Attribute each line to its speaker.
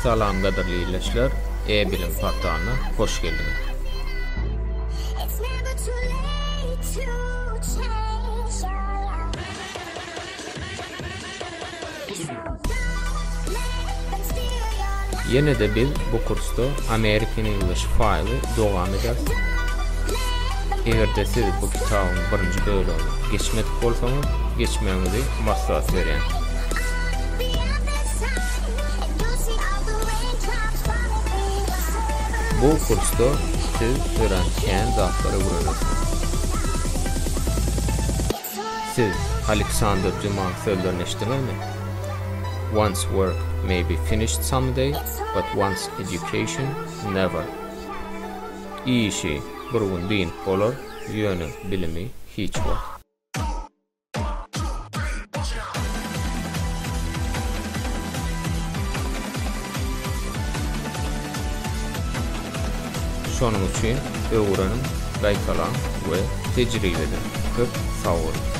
Speaker 1: Salam qadirli izləyicilər, E-bilim portalına hoş geldiniz. Yine de biz bu kursta American English faili devam ederiz. Eğer de siz bu kitabın birinci bölümünü geçmedik olsanız, geçmenizi maslahat vereyim. Bu kursta siz öğrenken zatları öğrenirsiniz. Siz Alexander Dumas sözlerini eşitdiniz mi? Once work may be finished someday, but once education, never. İyi işi bir gün deyin olur, yönü bilimi hiç var. Şunun için öğrenin, qaytalan ve tecrübe edin. Çok sağ olun.